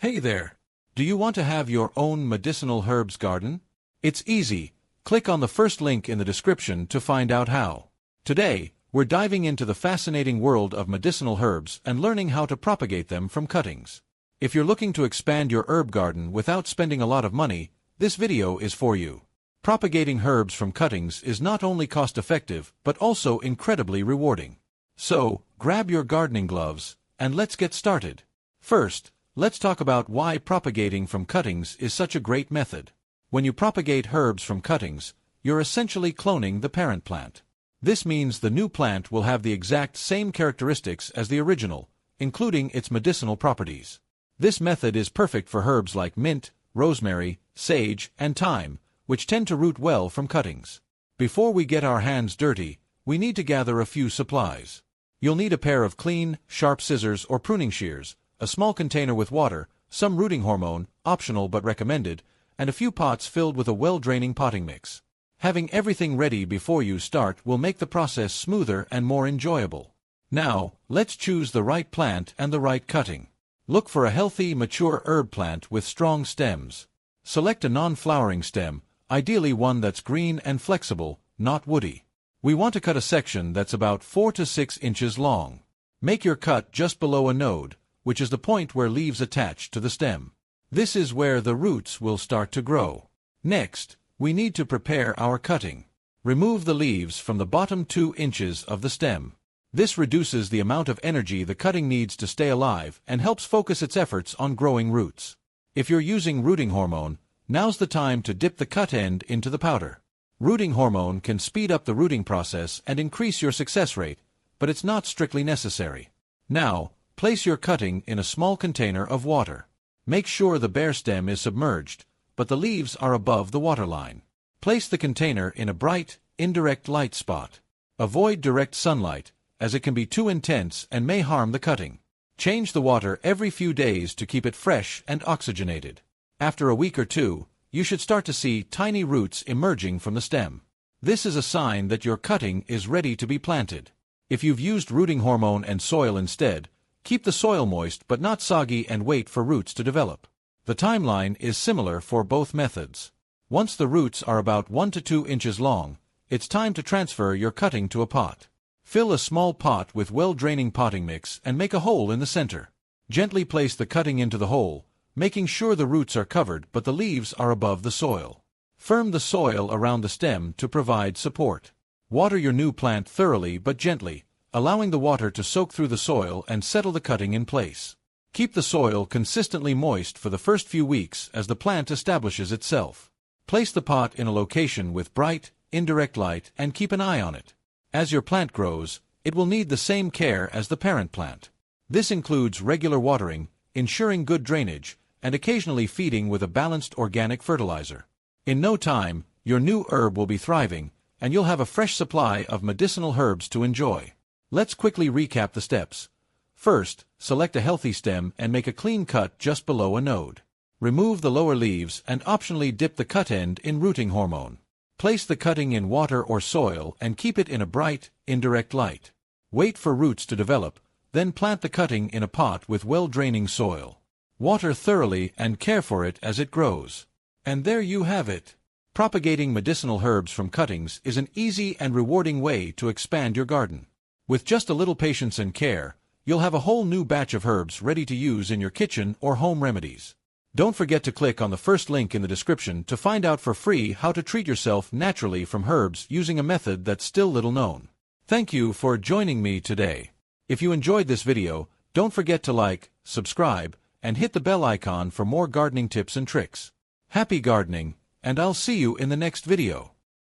Hey there! Do you want to have your own medicinal herbs garden? It's easy. Click on the first link in the description to find out how. Today, we're diving into the fascinating world of medicinal herbs and learning how to propagate them from cuttings. If you're looking to expand your herb garden without spending a lot of money, this video is for you. Propagating herbs from cuttings is not only cost-effective but also incredibly rewarding. So, grab your gardening gloves, and let's get started. First, let's talk about why propagating from cuttings is such a great method. When you propagate herbs from cuttings, you're essentially cloning the parent plant. This means the new plant will have the exact same characteristics as the original, including its medicinal properties. This method is perfect for herbs like mint, rosemary, sage, and thyme, which tend to root well from cuttings. Before we get our hands dirty, we need to gather a few supplies. You'll need a pair of clean, sharp scissors or pruning shears, a small container with water, some rooting hormone, optional but recommended, and a few pots filled with a well-draining potting mix. Having everything ready before you start will make the process smoother and more enjoyable. Now, let's choose the right plant and the right cutting. Look for a healthy, mature herb plant with strong stems. Select a non-flowering stem, ideally one that's green and flexible, not woody. We want to cut a section that's about 4 to 6 inches long. Make your cut just below a node, which is the point where leaves attach to the stem. This is where the roots will start to grow. Next, we need to prepare our cutting. Remove the leaves from the bottom 2 inches of the stem. This reduces the amount of energy the cutting needs to stay alive and helps focus its efforts on growing roots. If you're using rooting hormone, now's the time to dip the cut end into the powder. Rooting hormone can speed up the rooting process and increase your success rate, but it's not strictly necessary. Now, place your cutting in a small container of water. Make sure the bare stem is submerged, but the leaves are above the waterline. Place the container in a bright, indirect light spot. Avoid direct sunlight, as it can be too intense and may harm the cutting. Change the water every few days to keep it fresh and oxygenated. After a week or two, you should start to see tiny roots emerging from the stem. This is a sign that your cutting is ready to be planted. If you've used rooting hormone and soil instead, keep the soil moist but not soggy and wait for roots to develop. The timeline is similar for both methods. Once the roots are about 1 to 2 inches long, it's time to transfer your cutting to a pot. Fill a small pot with well-draining potting mix and make a hole in the center. Gently place the cutting into the hole, making sure the roots are covered but the leaves are above the soil. Firm the soil around the stem to provide support. Water your new plant thoroughly but gently, allowing the water to soak through the soil and settle the cutting in place. Keep the soil consistently moist for the first few weeks as the plant establishes itself. Place the pot in a location with bright, indirect light and keep an eye on it. As your plant grows, it will need the same care as the parent plant. This includes regular watering, ensuring good drainage, and occasionally feeding with a balanced organic fertilizer. In no time, your new herb will be thriving, and you'll have a fresh supply of medicinal herbs to enjoy. Let's quickly recap the steps. First, select a healthy stem and make a clean cut just below a node. Remove the lower leaves and optionally dip the cut end in rooting hormone. Place the cutting in water or soil and keep it in a bright, indirect light. Wait for roots to develop, then plant the cutting in a pot with well-draining soil. Water thoroughly and care for it as it grows. And there you have it. Propagating medicinal herbs from cuttings is an easy and rewarding way to expand your garden. With just a little patience and care, you'll have a whole new batch of herbs ready to use in your kitchen or home remedies. Don't forget to click on the first link in the description to find out for free how to treat yourself naturally from herbs using a method that's still little known. Thank you for joining me today. If you enjoyed this video, don't forget to like, subscribe, and hit the bell icon for more gardening tips and tricks. Happy gardening, and I'll see you in the next video.